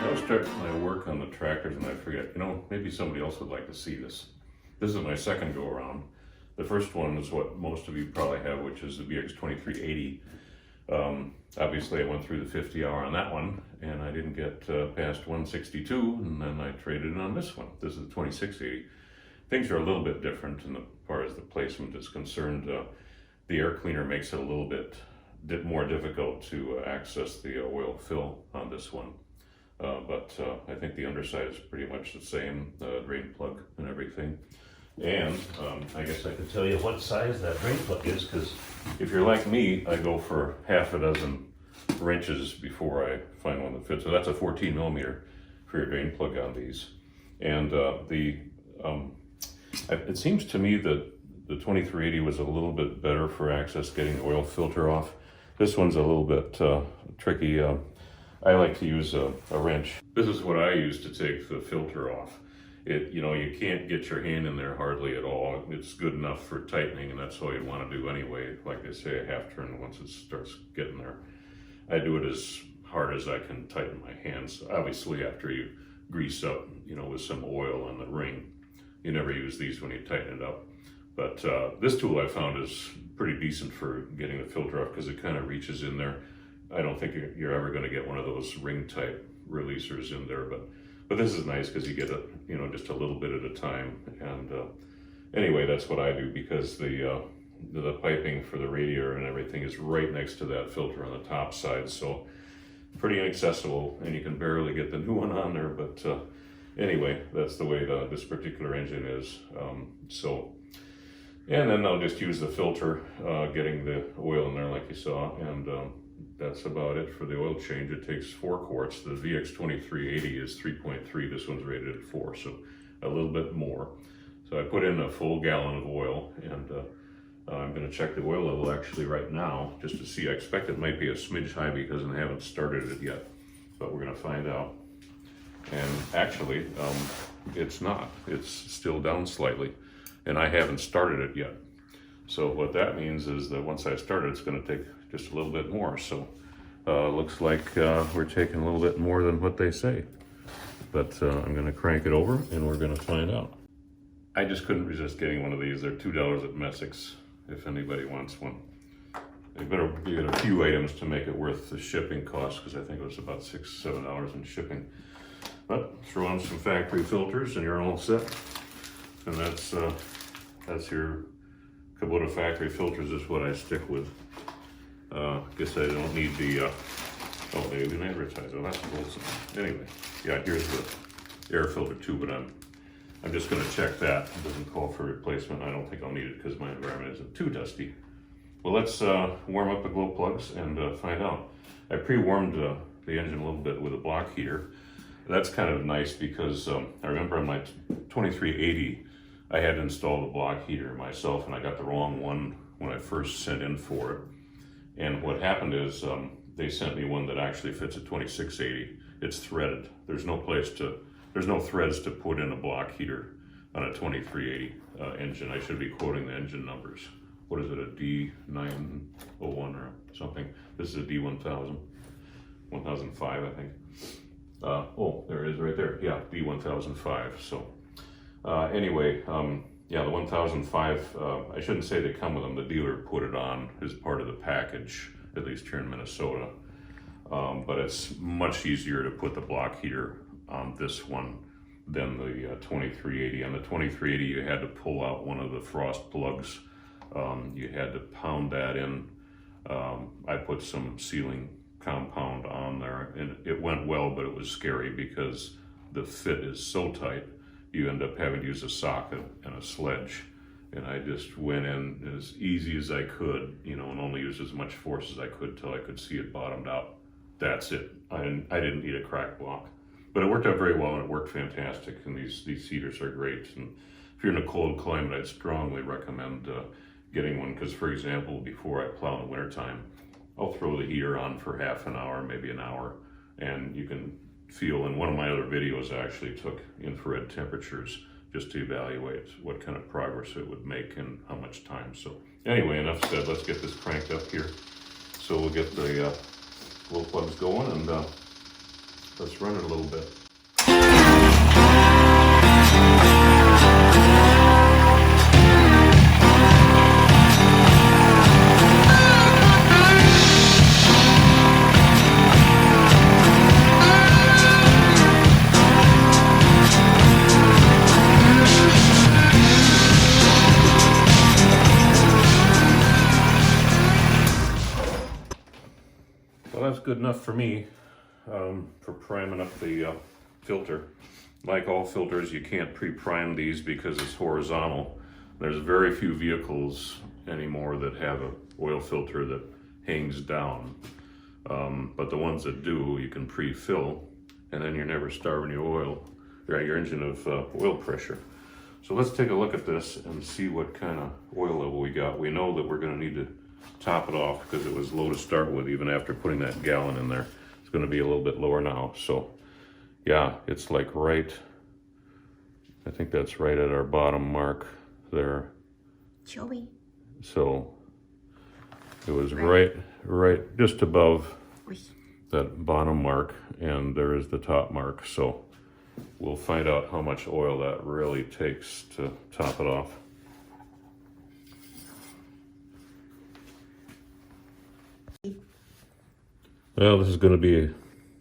I was starting my work on the tractors and I forget, maybe somebody else would like to see this. This is my second go around. The first one is what most of you probably have, which is the BX 2380. Obviously I went through the 50 hour on that one and I didn't get past 162, and then I traded it on this one. This is the 2680. Things are a little bit different as far as the placement is concerned. The air cleaner makes it a little bit more difficult to access the oil fill on this one. But I think the underside is pretty much the same, drain plug and everything. And I guess I could tell you what size that drain plug is, because if you're like me, I go for half a dozen wrenches before I find one that fits. So that's a 14 millimeter for your drain plug on these. And it seems to me that the 2380 was a little bit better for access getting the oil filter off. This one's a little bit tricky. I like to use a wrench. This is what I use to take the filter off. You can't get your hand in there hardly at all. It's good enough for tightening, and that's all you'd want to do anyway. Like they say, a half turn once it starts getting there. I do it as hard as I can tighten my hands. Obviously, after you grease up, with some oil on the ring. You never use these when you tighten it up. But this tool I found is pretty decent for getting the filter off because it kind of reaches in there. I don't think you're ever going to get one of those ring type releasers in there, but this is nice because you get it, just a little bit at a time. And anyway, that's what I do, because the piping for the radiator and everything is right next to that filter on the top side, so pretty inaccessible, and you can barely get the new one on there. But anyway, that's the way this particular engine is. And then I'll just use the filter, getting the oil in there like you saw, and that's about it for the oil change. It takes 4 quarts. The VX 2380 is 3.3. This one's rated at 4, so a little bit more. So I put in a full gallon of oil, and I'm going to check the oil level actually right now just to see. I expect it might be a smidge high because I haven't started it yet, but we're going to find out. And actually, it's not. It's still down slightly, and I haven't started it yet. So what that means is that once I start it, it's going to take just a little bit more. So looks like we're taking a little bit more than what they say. But I'm going to crank it over and we're going to find out. I just couldn't resist getting one of these. They're $2 at Messick's if anybody wants one. You get a few items to make it worth the shipping cost, because I think it was about $6, $7 in shipping. But throw on some factory filters and you're all set. And that's your Kubota factory filters is what I stick with. Guess I don't need the, oh, they didn't advertise. Oh, that's awesome. Anyway, yeah, here's the air filter too, but I'm just gonna check that. It doesn't call for replacement. I don't think I'll need it because my environment isn't too dusty. Well, let's warm up the glow plugs and find out. I pre-warmed the engine a little bit with a block heater. That's kind of nice because I remember on my 2380, I had to install the block heater myself, and I got the wrong one when I first sent in for it. And what happened is they sent me one that actually fits a 2680. It's threaded. There's no threads to put in a block heater on a 2380 engine. I should be quoting the engine numbers. What is it, a D901 or something? This is a D1000, 1005, I think. Oh, there it is right there. Yeah, D1005. So anyway, yeah, the 1005, I shouldn't say they come with them. The dealer put it on as part of the package, at least here in Minnesota. But it's much easier to put the block heater on this one than the 2380. On the 2380, you had to pull out one of the frost plugs. You had to pound that in. I put some sealing compound on there, and it went well, but it was scary because the fit is so tight. You end up having to use a socket and a sledge. And I just went in as easy as I could, and only used as much force as I could till I could see it bottomed out. That's it. I didn't need a crack block. But it worked out very well, and it worked fantastic. And these heaters are great. And if you're in a cold climate, I'd strongly recommend getting one, because, for example, before I plow in the wintertime, I'll throw the heater on for half an hour, maybe an hour, and you can feel. In one of my other videos, I actually took infrared temperatures just to evaluate what kind of progress it would make and how much time. So anyway, enough said. Let's get this cranked up here. So we'll get the glow plugs going and Let's run it a little bit. Well, that's good enough for me for priming up the filter. Like all filters, you can't pre-prime these because it's horizontal. There's very few vehicles anymore that have an oil filter that hangs down. But the ones that do, you can pre-fill, and then you're never starving your engine of oil pressure. So let's take a look at this and see what kind of oil level we got. We know that we're going to need to top it off because it was low to start with. Even after putting that gallon in there, it's going to be a little bit lower now. So yeah, it's like right, I think that's right at our bottom mark there. Show me. So it was right just above that bottom mark, and there is the top mark. So we'll find out how much oil that really takes to top it off. Well, this is going to be a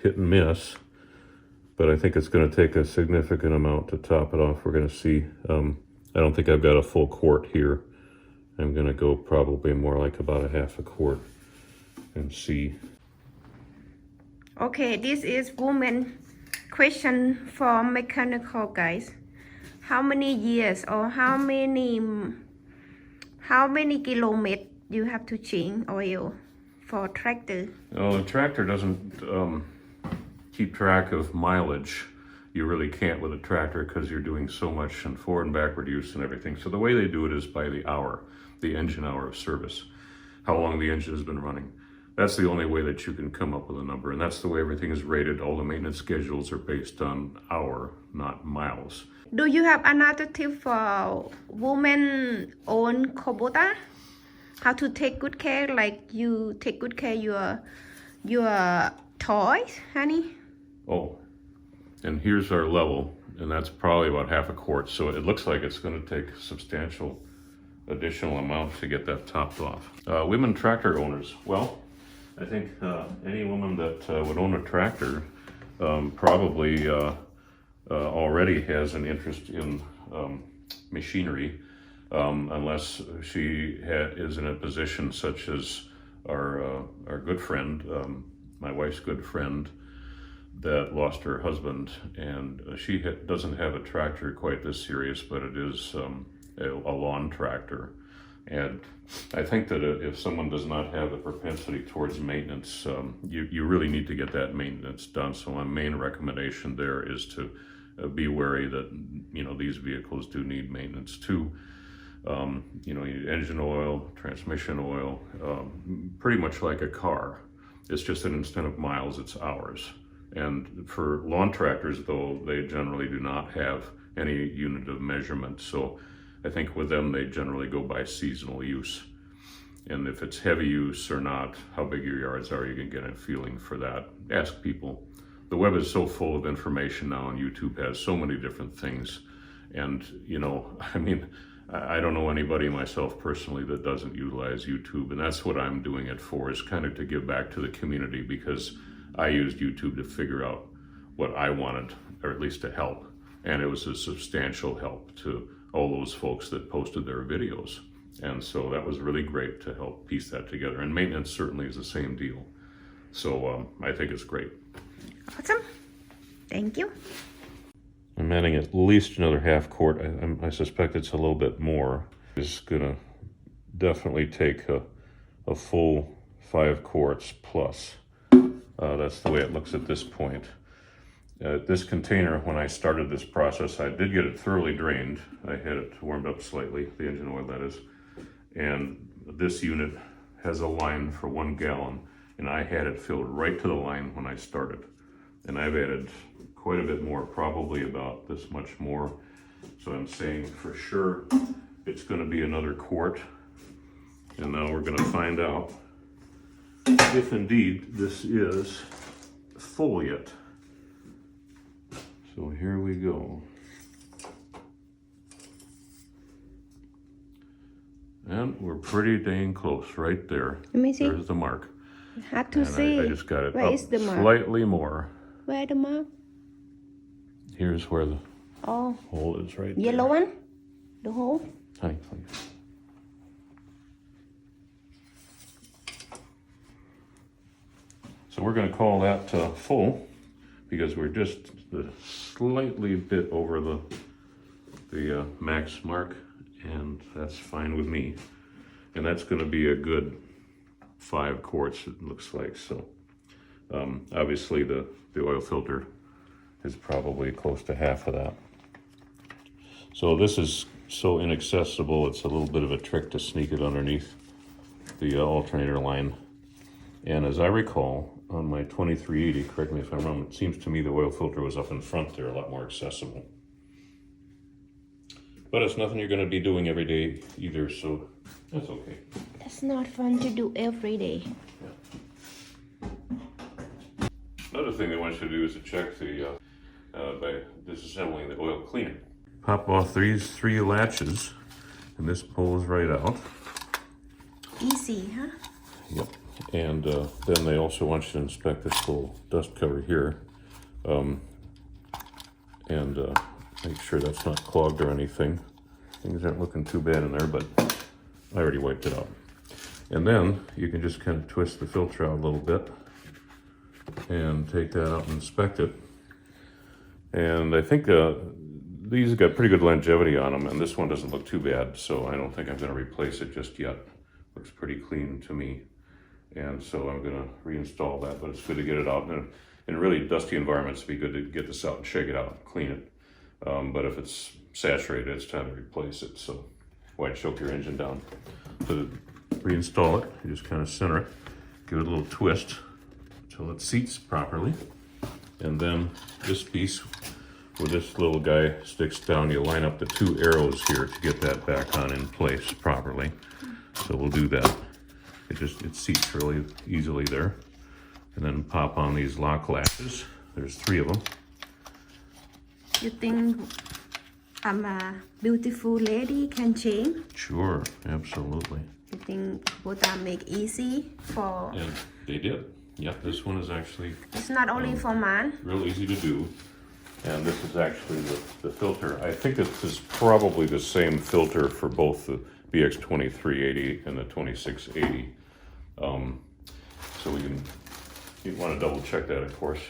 hit and miss, but I think it's going to take a significant amount to top it off. We're going to see. I don't think I've got a full quart here. I'm going to go probably more like about a half a quart and see. Okay, this is woman question for mechanical guys. How many years or how many kilometers you have to change oil for tractor? Well, the tractor doesn't keep track of mileage. You really can't with a tractor because you're doing so much in forward and backward use and everything. So the way they do it is by the hour, the engine hour of service, how long the engine has been running. That's the only way that you can come up with a number, and that's the way everything is rated. All the maintenance schedules are based on hour, not miles. Do you have another tip for women own Kubota? How to take good care, like you take good care your toys, honey? Oh, and here's our level, and that's probably about half a quart. So it looks like it's going to take substantial additional amount to get that topped off. Women tractor owners. Well, I think any woman that would own a tractor probably already has an interest in machinery, unless she is in a position such as our good friend, my wife's good friend, that lost her husband, and she doesn't have a tractor quite this serious, but it is a lawn tractor. And I think that if someone does not have the propensity towards maintenance, you really need to get that maintenance done. So my main recommendation there is to be wary that, you know, these vehicles do need maintenance too. You know, you need engine oil, transmission oil, pretty much like a car. It's just that instead of miles, it's hours. And for lawn tractors, though, they generally do not have any unit of measurement. So I think with them, they generally go by seasonal use. And if it's heavy use or not, how big your yards are, you can get a feeling for that. Ask people. The web is so full of information now, and YouTube has so many different things. And, you know, I mean, I don't know anybody myself personally that doesn't utilize YouTube. And that's what I'm doing it for, is kind of to give back to the community, because I used YouTube to figure out what I wanted, or at least to help. And it was a substantial help to all those folks that posted their videos. And so that was really great to help piece that together. And maintenance certainly is the same deal. So I think it's great. Awesome. Thank you. I'm adding at least another half quart. I suspect it's a little bit more. It's gonna definitely take a full 5 quarts plus. That's the way it looks at this point. This container, when I started this process, I did get it thoroughly drained. I had it warmed up slightly, the engine oil that is. And this unit has a line for 1 gallon, and I had it filled right to the line when I started. And I've added quite a bit more, probably about this much more. So I'm saying for sure it's going to be another quart. And now we're going to find out if indeed this is full yet. So here we go. And we're pretty dang close, right there. Let me see. There's the mark. Hard to And see. I just got it Where up is the mark? slightly more. Where the mark? Here's where the Oh, hole is right yellow there. one? The hole? Honey, please. So we're going to call that full because we're just slightly bit over the max mark, and that's fine with me. And that's going to be a good 5 quarts, it looks like. So obviously the oil filter is probably close to half of that. So this is so inaccessible, it's a little bit of a trick to sneak it underneath the alternator line. And as I recall, on my 2380, correct me if I'm wrong, it seems to me the oil filter was up in front there, a lot more accessible. But it's nothing you're going to be doing every day either, so that's okay. That's not fun to do every day. Yeah. Another thing they want you to do is to check the by disassembling the oil cleaner. Pop off these 3 latches, and this pulls right out. Easy, huh? Yep. And then they also want you to inspect this little dust cover here, and make sure that's not clogged or anything. Things aren't looking too bad in there, but I already wiped it out. And then you can just kind of twist the filter out a little bit and take that out and inspect it. And I think these got pretty good longevity on them, and this one doesn't look too bad, so I don't think I'm going to replace it just yet. Looks pretty clean to me. And so I'm going to reinstall that, but it's good to get it out. In really dusty environments, it'd be good to get this out and shake it out, clean it. But if it's saturated, it's time to replace it. So why choke your engine down? To reinstall it, you just kind of center it, give it a little twist until it seats properly. And then this piece, where this little guy sticks down, you line up the 2 arrows here to get that back on in place properly. So we'll do that. It seats really easily there. And then pop on these lock latches. There's 3 of them. You think I'm a beautiful lady can change? Sure, absolutely. You think Kubota make easy for... And they did. Yep, this one is actually It's not only for man. real easy to do. And this is actually the filter. I think this is probably the same filter for both the BX 2380 and the 2680. So you want to double check that, of course.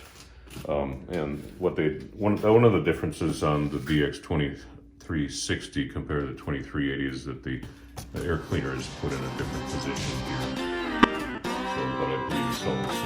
And one of the differences on the BX 2360 compared to the 2380 is that the air cleaner is put in a different position here. So, but I believe it's all the same.